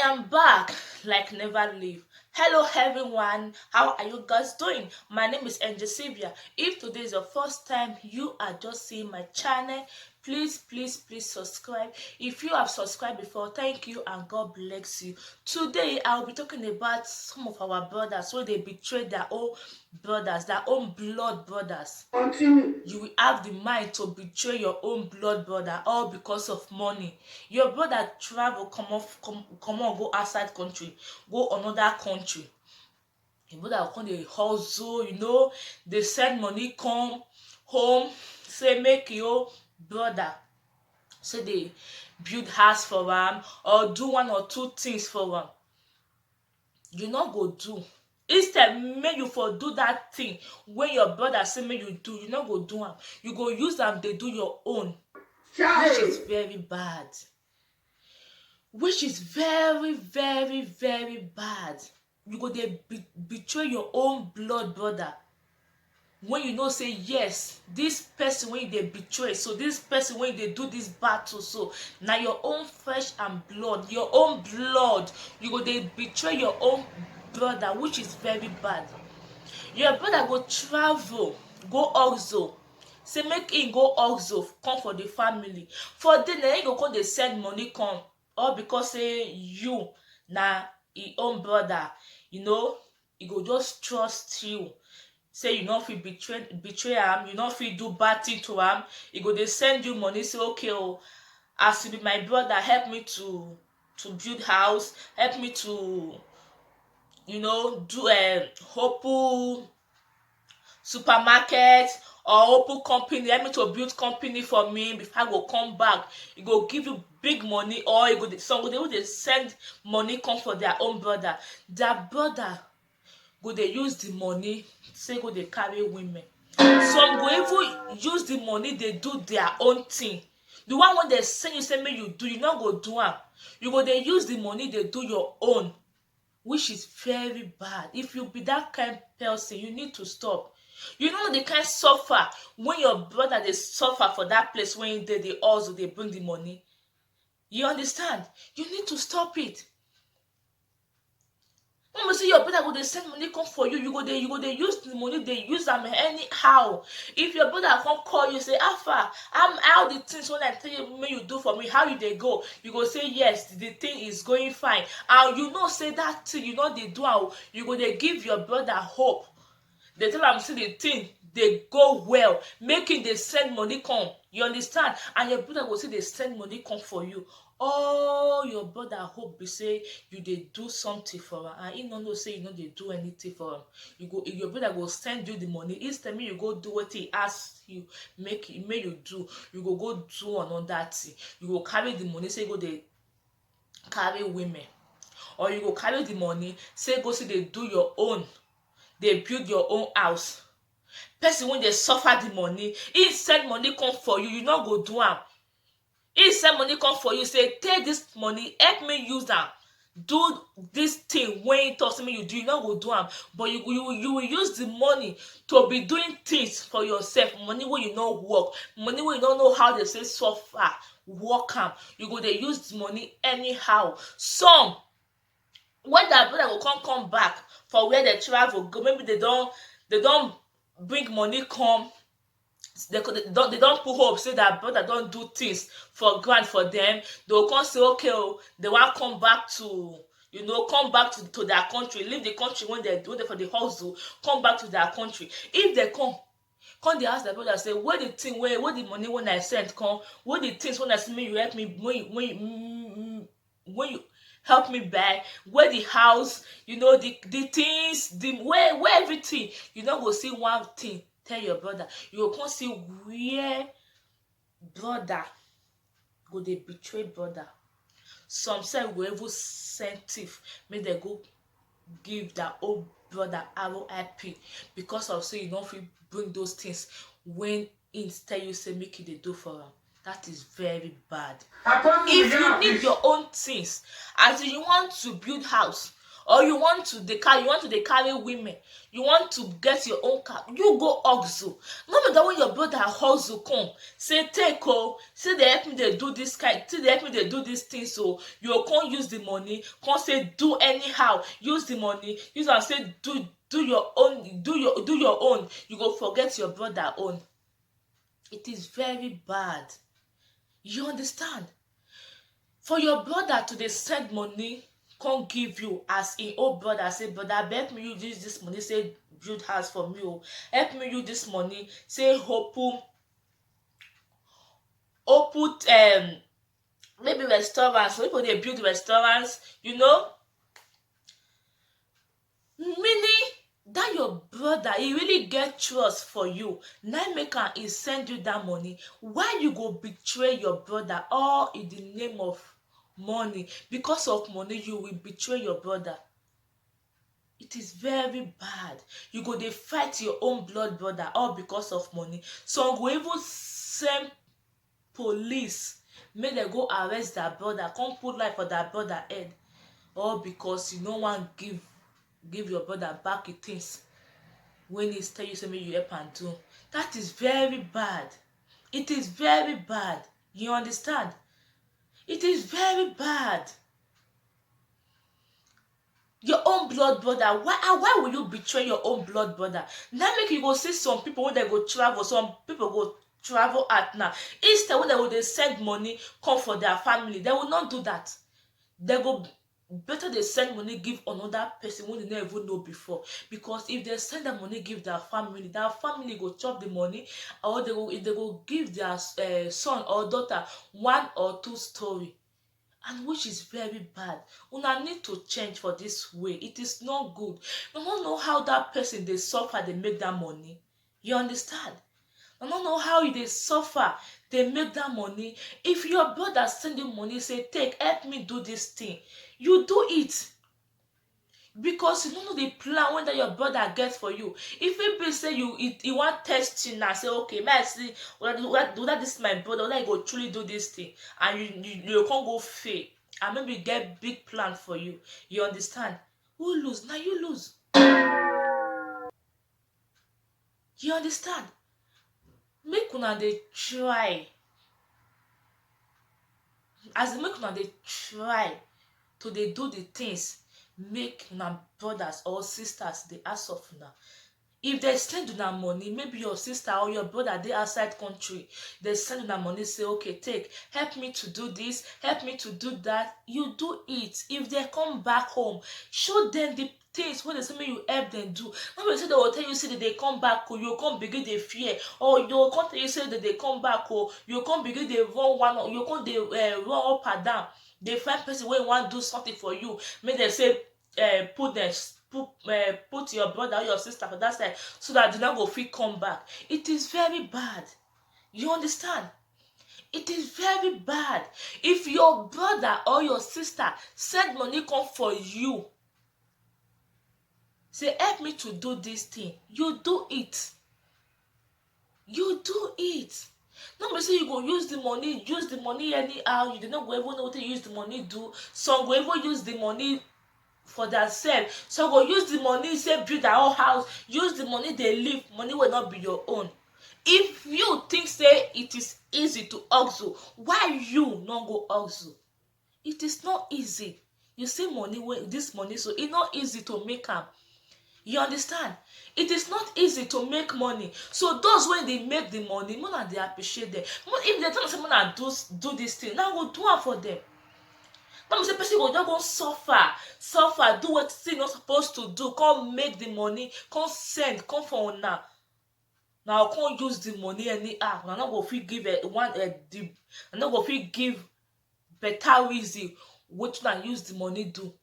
am back like never leave. Hello everyone, how are you guys doing? My name is Angel Sylvia. If today is your first time you are just seeing my channel, please subscribe. If you have subscribed before, thank you and God bless you. Today I'll be talking about some of our brothers where they betrayed their own brothers, their own blood brothers. You will have the mind to betray your own blood brother all because of money. Your brother travel come on, go outside country, go another country. Your brother come dey hustle, they send money come home, say make your brother say they build house for am or do one or two things for am. You no go do. Instead make you for do that thing wey your brother say make you do, you no go do am. You go use am dey do your own, which is very bad, which is very bad. You go dey betray your own blood brother when you know say yes, this person wey you dey betray, so this person wey you dey do this battle, so na your own flesh and blood, your own blood. You go dey betray your own brother, which is very bad. Your brother go travel go hustle, say make him go hustle come for the family. For then he go come dey send money come, all because say you na him own brother. He go just trust you, say you no fit betray am, you no fit do bad thing to am. He go dey send you money, say okay as you be my brother, help me to build house, help me to do open supermarket or open company, help me to build company for me before I go come back. He go give you big money, or some go dey send money come for their own brother. Their brother go dey use the money say go dey carry women. Some go even use the money dey do their own thing. The one wey dey send you say make you do, you no go do am. You go dey use the money dey do your own, which is very bad. If you be that kind person, you need to stop. You know the kind suffer when your brother dey suffer for that place when he dey hustle, dey bring the money. You understand? You need to stop it. When we see your brother go dey send money come for you, you go dey use the money, dey use am anyhow. If your brother come call you, say Alpha, how the things when I tell you make you do for me, how you dey go? You go say yes, the thing is going fine, and you know say that thing you no dey do am. You go dey give your brother hope, dey tell am say the thing dey go well, make him dey send money come. You understand? And your brother go say dey send money come for you. All your brother hope be say you dey do something for am, and he no know say you no dey do anything for am. Your brother go send you the money, instead make you go do wetin he ask you make you do. You go do another thing. You go carry the money say go dey carry women, or you go carry the money say go still dey do your own, dey build your own house. Person wey dey suffer the money, he send money come for you, you no go do am. He send money come for you, say take this money, help me use am do this thing wey he talk say make you do. You no go do am, but you will use the money to be doing things for yourself. Money wey you no work, money wey you no know how they say suffer work am. You go dey use the money anyhow. Some when their brother go come back for where they travel go, maybe they don bring money come, they don put hope say their brother don do things for ground for them. They go come say okay they wan come back to to their country, leave the country when they for the hustle, come back to their country. If they come dey ask their brother say where the money when I sent come, where the things when I say make you help me, when you help me buy, where the house, the things, where everything. You no go see one thing tell your brother. You go come see where brother go dey betray brother. Some sef go even send thief make dem go give their own brother RIP because of say you no fit bring those things when he tell you say make you dey do for am. That is very bad. If you need your own things, as you want to build house, or you want to dey carry women, you want to get your own car, you go hustle. No be that when your brother hustle come say take say dey help me dey do this kind, say dey help me dey do this thing, so you go come use the money come say do anyhow, use the money use am say do your own, do your own, you go forget your brother own. It is very bad. You understand? For your brother to dey send money come give you as im own brother, say brother help me use this money, say build house for me help me use this money, say open maybe restaurants, some people dey build restaurants, meaning that your brother he really get trust for you, na make am he send you that money. Why you go betray your brother all in the name of money? Because of money you will betray your brother. It is very bad. You go dey fight your own blood brother all because of money. Some go even send police make dem go arrest their brother, come put life for their brother head, all because you no wan give your brother back the things when he tell you say make you help am do. That is very bad. It is very bad. You understand? It is very bad. Your own blood brother, why will you betray your own blood brother? That make you go see some people when they go travel, some people go travel out now, instead when they will dey send money come for their family, they will not do that. They go better they send money give another person wey they never even know before, because if they send that money give their family go chop the money, or they go give their son or daughter one or two story, and which is very bad. Una need to change for this way. It is not good. You don't know how that person they suffer, they make that money. You understand? I don't know how they suffer, they make that money. If your brother send you money, say take help me do this thing, you do it, because you don't know the plan when that your brother gets for you. If it be say you want test you now, say okay, may I see whether this is my brother, whether I go truly do this thing, and you can't go fail, and maybe get big plan for you. You understand? Who lose? Now you lose. You understand? Make una dey try, as make una dey try to dey do the things make una brothers or sisters dey ask of una. If they send una money, maybe your sister or your brother dey outside country, they send una money, say okay take help me to do this, help me to do that, you do it. If they come back home, show them the things wey dey say make you help them do. No be say they will tell you say that they come back you come begin dey fear, or you come tell you say that they come back you come begin dey run you come dey run up and down, dey find person wey wan do something for you, make dem say put your brother or your sister for that side, so that they no go fit come back. It is very bad. You understand? It is very bad. If your brother or your sister send money come for you, say help me to do this thing, you do it. You do it. No be say you go use the money anyhow, you dey not go even know wetin you use the money do. Some go even use the money for themselves, some go use the money say build their own house, use the money dey live, money wey not be your own. If you think say it is easy to hustle, why you no go hustle? It is not easy. You see money wey this money, so e not easy to make am. You understand? It is not easy to make money. So those when they make the money, una dey appreciate them. If they tell us say una do this thing, now go do am for them. Not say person go just go suffer, do what thing not supposed to do, come make the money, come send, come for una. Now come use the money anyhow. Una no go fit give I no go fit give better reason what una use the money do.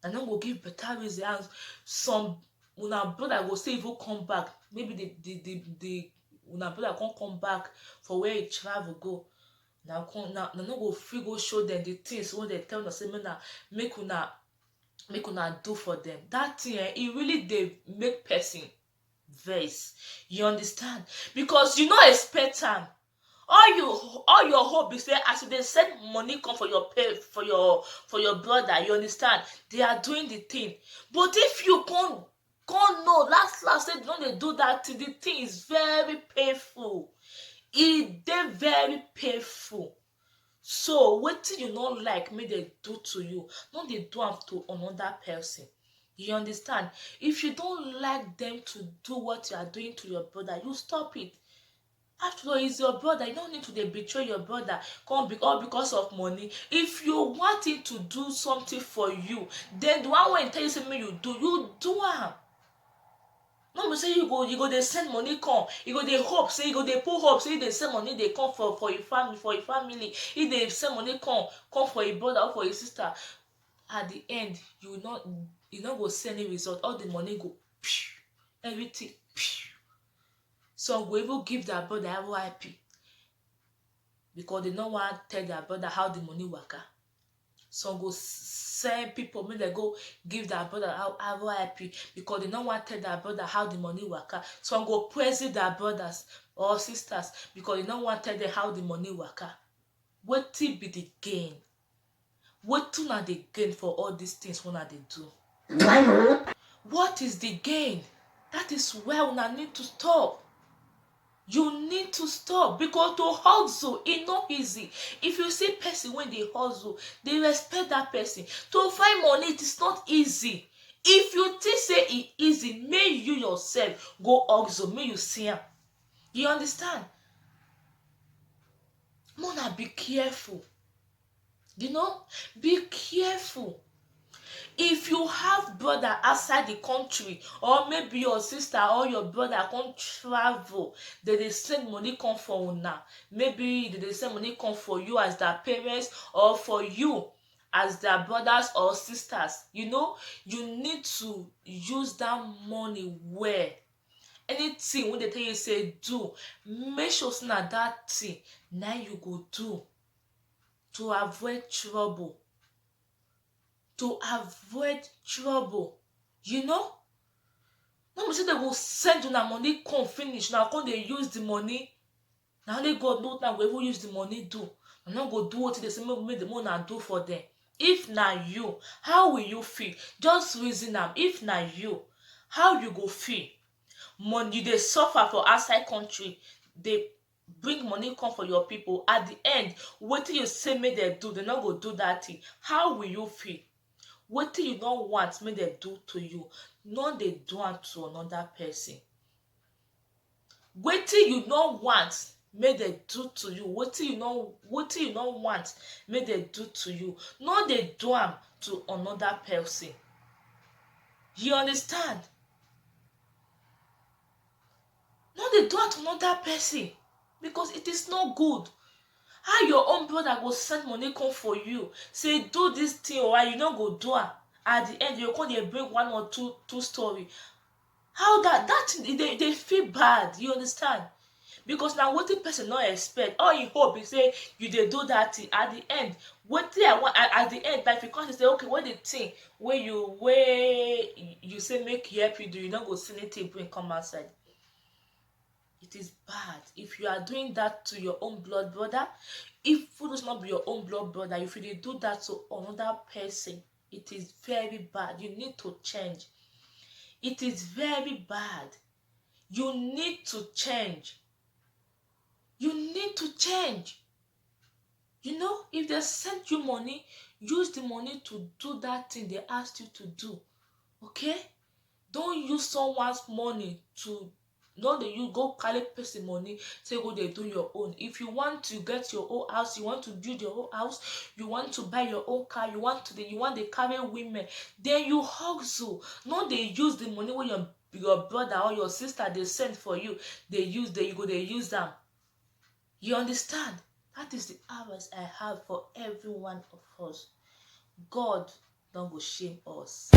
I no go give better reason, and some una brother go say even come back. Maybe the una brother come back for where he travel go. Now no go fit go show them the things wey they tell una say make una do for them. That thing it really dey make person vex. You understand? Because you no expect am. all your hope is say as they send money come for your pay for your brother, you understand, they are doing the thing. But if you can't know last say don't they do that thing, the thing is very painful. They very painful. So wetin you not like make they do to you, no dey do am to another person. You understand? If you don't like them to do what you are doing to your brother, you stop it. After all, he's your brother. You don't need to dey betray your brother all because of money. If you want him to do something for you, then the one wey he tell you say make you do am. No be say you go dey send money come, you go dey hope say you go dey put hope say you dey send money dey come for your family, if dey send money come for your brother or for your sister. At the end, you no go see any result. All the money go everything. Some go even give their brother RIP because they no wan tell their brother how the money waka. Some go send people make they go give their brother RIP because they no wan tell their brother how the money waka. Some go praise their brothers or sisters because they no wan tell them how the money waka. Wetin be the gain? Wetin una dey gain for all these things una dey do? What is the gain? That is where una need to stop. You need to stop because to hustle e no easy. If you see person wey dey hustle, dey respect that person. To find money it is not easy. If you think say e easy, make you yourself go hustle, make you see am. You understand? Una be careful. You know, be careful. If you have brother outside the country, or maybe your sister or your brother come travel, they send money come for una. Maybe they send money come for you as their parents or for you as their brothers or sisters. You know, you need to use that money well. Anything when they tell you say do, make sure say na that thing now you go do to avoid trouble. To avoid trouble. You know? No be say they go send una money come finish. Now come they use the money. Now only God know that we even use the money do. I'm not go do what they say make the money do for them. If na you, how will you feel? Just reason am. If na you, how you go feel? Money they suffer for outside country. They bring money come for your people. At the end, wetin you say make them do, they not go do that thing. How will you feel? Wetin you don't want make dem do to you, no dey do am to another person. Wetin you no want make dem do to you, wetin you no want make dem do to you, no dey do am to another person. You understand? No dey do am to another person because it is not good. How your own brother go send money come for you, say do this thing or you no go do am. At the end you come dey bring one or two story. How that they feel bad. You understand? Because now wetin person no expect, all you hope is say you dey do that thing. At the end, wetin I want at the end, like if you come say okay, what the thing wey you say make you help you do, you no go see anything bring come outside. It is bad. If you are doing that to your own blood brother, if it does not be your own blood brother, if you do that to another person, it is very bad. You need to change. It is very bad. You need to change. You need to change. You know, if they send you money, use the money to do that thing they asked you to do. Okay? Don't use someone's money to no dey you go carry person money say go dey do your own. If you want to get your own house, you want to build your own house, you want to buy your own car, you want to carry women, then you hustle. No dey use the money wey your brother or your sister dey send for you, you go use them. You understand? That is the advice I have for every one of us. God don't go shame us.